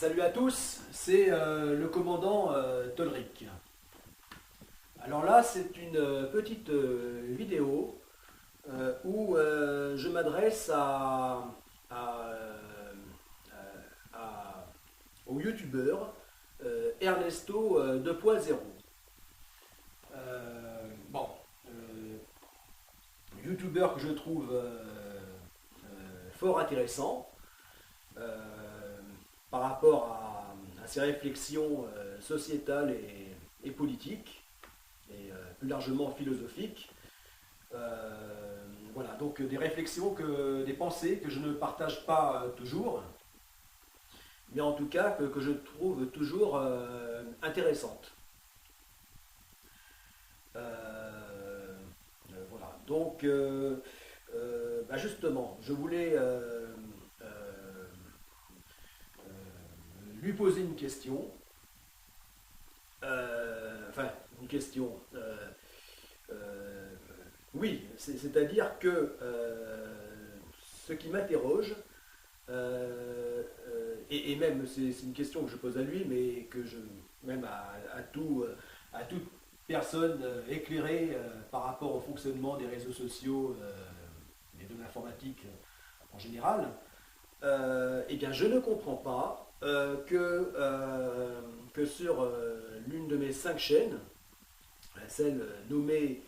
Salut à tous, c'est le commandant Tolric. Alors là, c'est une petite vidéo où je m'adresse à, euh, à- au youtubeur Ernesto 2.0. Bon, youtubeur que je trouve fort intéressant par rapport à ses réflexions sociétales et politiques, et plus largement philosophiques. Voilà, donc des réflexions, des pensées que je ne partage pas toujours, mais en tout cas que je trouve toujours intéressantes. Voilà, donc justement, je voulais lui poser une question. Enfin, une question. Euh, oui, c'est-à-dire que ce qui m'interroge, et même c'est une question que je pose à lui, mais que je, même à toute personne éclairée par rapport au fonctionnement des réseaux sociaux et de l'informatique en général, eh bien, je ne comprends pas que sur l'une de mes 5 chaînes, celle nommée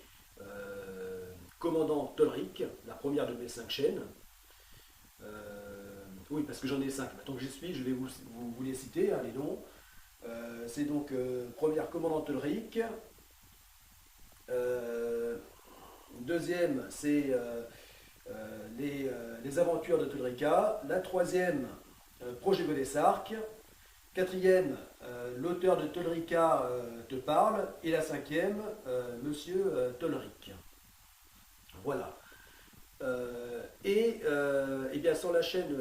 Commandant Tolric, la première de mes 5 chaînes. Oui, parce que j'en ai 5. Tant que j'y suis, je vais vous les citer, hein, les noms. C'est donc première Commandant Tolric. Euh, Deuxième, c'est les aventures de Tolrica. La troisième, Projet Godessark. Quatrième, l'auteur de Tolrica te parle. Et la cinquième, Monsieur Tolric. Voilà. Et bien sur la chaîne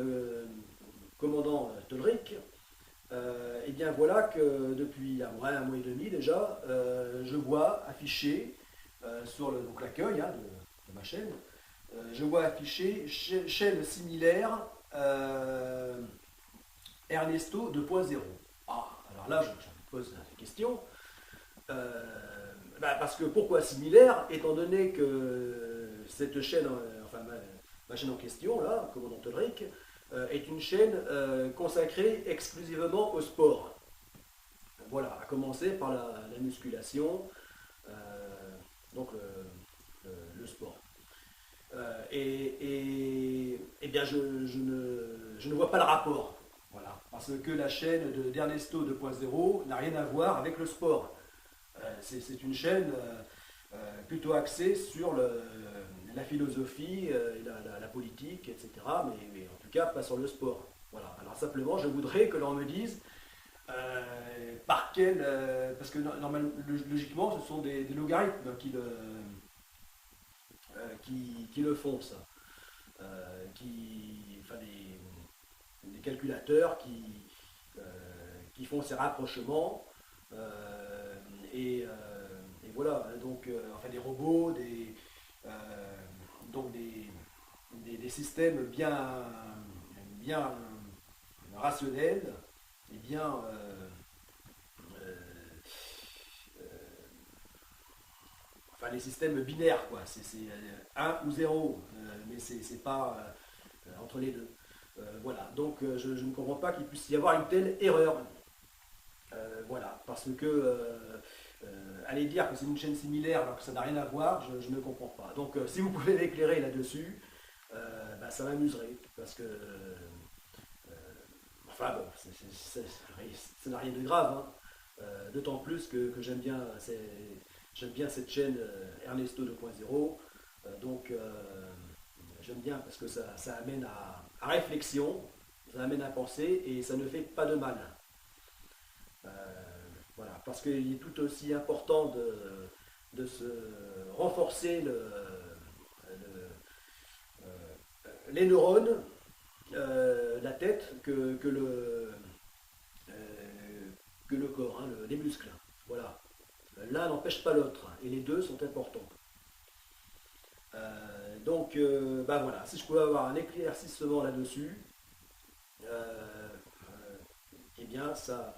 Commandant Tolric, et bien voilà que depuis un mois et demi déjà, je vois affiché sur donc l'accueil hein, de ma chaîne, je vois affiché chaîne similaire Ernesto 2.0. Ah, alors là, je me pose la question. Parce que pourquoi similaire, étant donné que cette chaîne, enfin ma chaîne en question, là, Commandant Tolric, est une chaîne consacrée exclusivement au sport. Voilà, à commencer par la musculation, euh, donc le sport. Et bien je ne vois pas le rapport. Voilà, parce que la chaîne d'Ernesto 2.0 n'a rien à voir avec le sport. C'est une chaîne plutôt axée sur la philosophie, la politique, etc. Mais en tout cas, pas sur le sport. Voilà. Alors simplement, je voudrais que l'on me dise par quel... parce que normalement, logiquement, ce sont des logarithmes qui le font, ça. Enfin, des calculateurs euh, qui font ces rapprochements. Euh, et voilà, donc, enfin des robots, euh, donc des systèmes bien rationnels et bien euh, enfin les systèmes binaires quoi, c'est 1 ou 0, mais c'est pas entre les deux. Voilà, donc je ne comprends pas qu'il puisse y avoir une telle erreur. Voilà, parce que aller dire que c'est une chaîne similaire alors que ça n'a rien à voir, je ne comprends pas. Donc si vous pouvez m'éclairer là-dessus, ça m'amuserait, parce que, enfin bon, ça n'a rien de grave, hein. D'autant plus que j'aime bien cette chaîne Ernesto 2.0, donc j'aime bien parce que ça amène à réflexion, ça amène à penser et ça ne fait pas de mal. Euh, voilà, parce qu'il est tout aussi important de se renforcer les neurones, la tête, que le corps, hein, les muscles. Voilà. L'un n'empêche pas l'autre, et les deux sont importants. Donc, voilà, si je pouvais avoir un éclaircissement là-dessus, euh, eh bien ça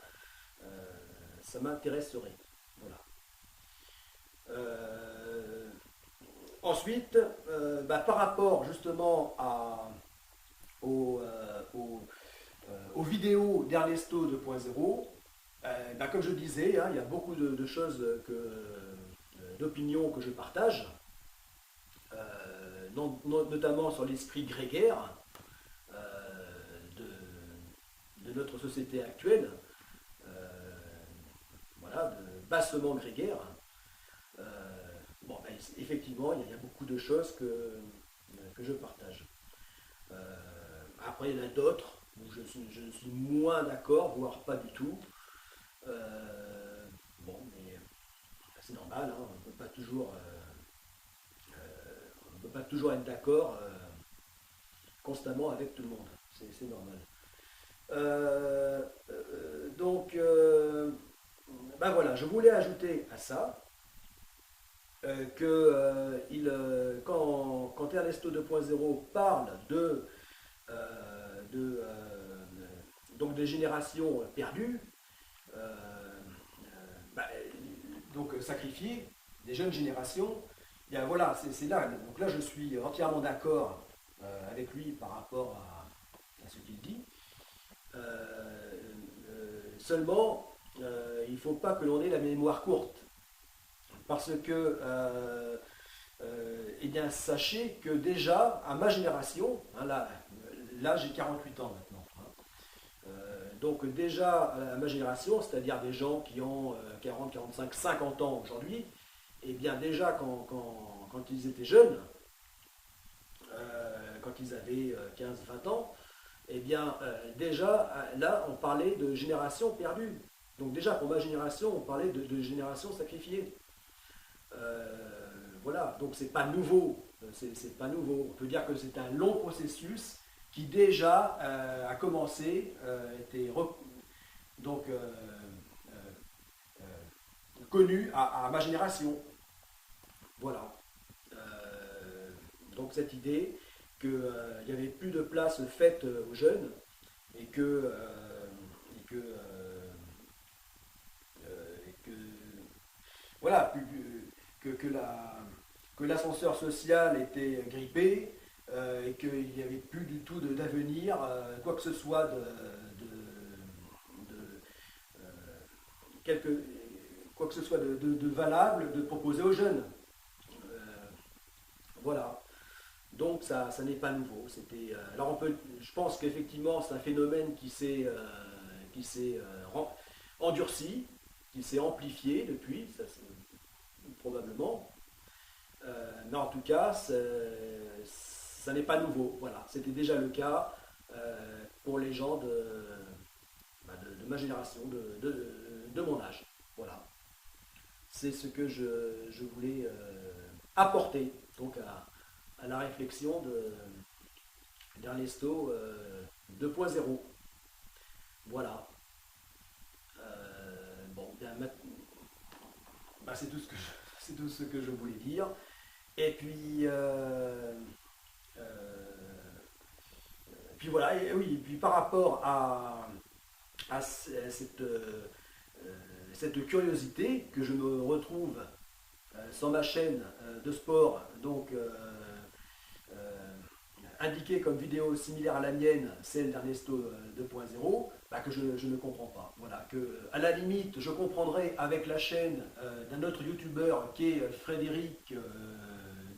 m'intéresserait. Voilà. Ensuite, par rapport justement aux vidéos d'Ernesto 2.0, comme je disais, hein, il y a beaucoup de choses d'opinions que je partage, notamment sur l'esprit grégaire de notre société actuelle, voilà, de bassement grégaire. Effectivement, il y a beaucoup de choses que je partage. Après, il y en a d'autres où je suis moins d'accord, voire pas du tout. Mais c'est normal, hein, on ne peut pas toujours être d'accord constamment avec tout le monde. C'est normal. Voilà, je voulais ajouter à ça quand Ernesto 2.0 parle donc des générations perdues, euh, bah, donc sacrifiées, des jeunes générations, bien voilà, c'est là. Donc là, je suis entièrement d'accord avec lui par rapport à ce qu'il dit. Seulement, il ne faut pas que l'on ait la mémoire courte. Parce que, sachez que déjà, à ma génération, hein, là j'ai 48 ans maintenant, hein, donc déjà à ma génération, c'est-à-dire des gens qui ont 40, 45, 50 ans aujourd'hui, et bien déjà quand ils étaient jeunes, quand ils avaient 15, 20 ans, et bien déjà là on parlait de génération perdue. Donc déjà pour ma génération, on parlait de génération sacrifiée. Voilà, donc c'est pas nouveau, c'est pas nouveau. On peut dire que c'est un long processus qui déjà a commencé, donc connu à ma génération. Voilà. Donc cette idée qu'il n'y avait plus de place faite aux jeunes et que voilà, que l'ascenseur social était grippé et qu'il n'y avait plus du tout d'avenir, quoi que ce soit euh, quelque, quoi que ce soit de valable de proposer aux jeunes. Euh, voilà. Donc ça n'est pas nouveau. Alors je pense qu'effectivement c'est un phénomène qui s'est endurci, qui s'est amplifié depuis, probablement. Mais en tout cas, ça n'est pas nouveau. Voilà, c'était déjà le cas pour les gens de ma génération, de mon âge. Voilà, c'est ce que je voulais apporter donc à la réflexion d'Ernesto 2.0. Voilà. C'est c'est tout ce que je voulais dire. Et puis voilà, et oui, et puis par rapport à cette curiosité que je me retrouve sur ma chaîne de sport, donc indiquée comme vidéo similaire à la mienne, celle d'Ernesto 2.0, que je ne comprends pas. Voilà, que à la limite, je comprendrais avec la chaîne d'un autre youtubeur qui est Frédéric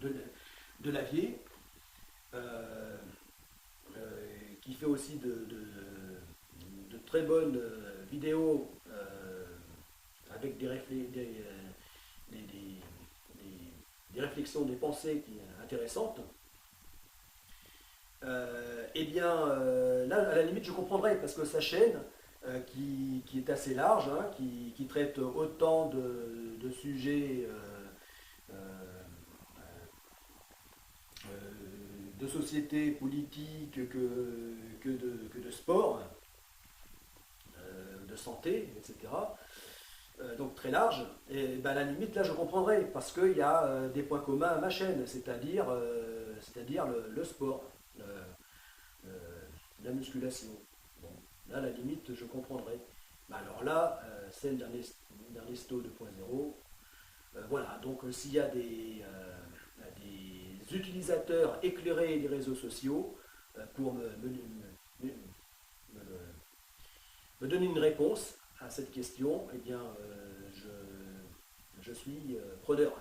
de Lavier, qui fait aussi de très bonnes vidéos avec des réflexions, des pensées intéressantes. Là, à la limite, je comprendrais, parce que sa chaîne, qui est assez large, hein, qui traite autant de sujets de société politique que de sport, de santé, etc. Donc très large, et à la limite là je comprendrais, parce qu'il y a des points communs à ma chaîne, c'est-à-dire le sport, la musculation. Bon, là, à la limite, je comprendrais. Mais alors là, celle d'Ernesto 2.0, voilà, donc s'il y a des utilisateurs éclairés des réseaux sociaux pour me- me donner une réponse à cette question, eh bien, je suis preneur.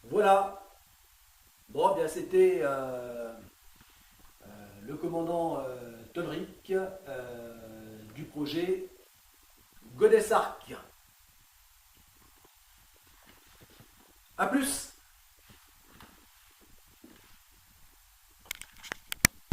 Voilà. Bon, eh bien, c'était le commandant Tonric du projet Godesarc. A plus!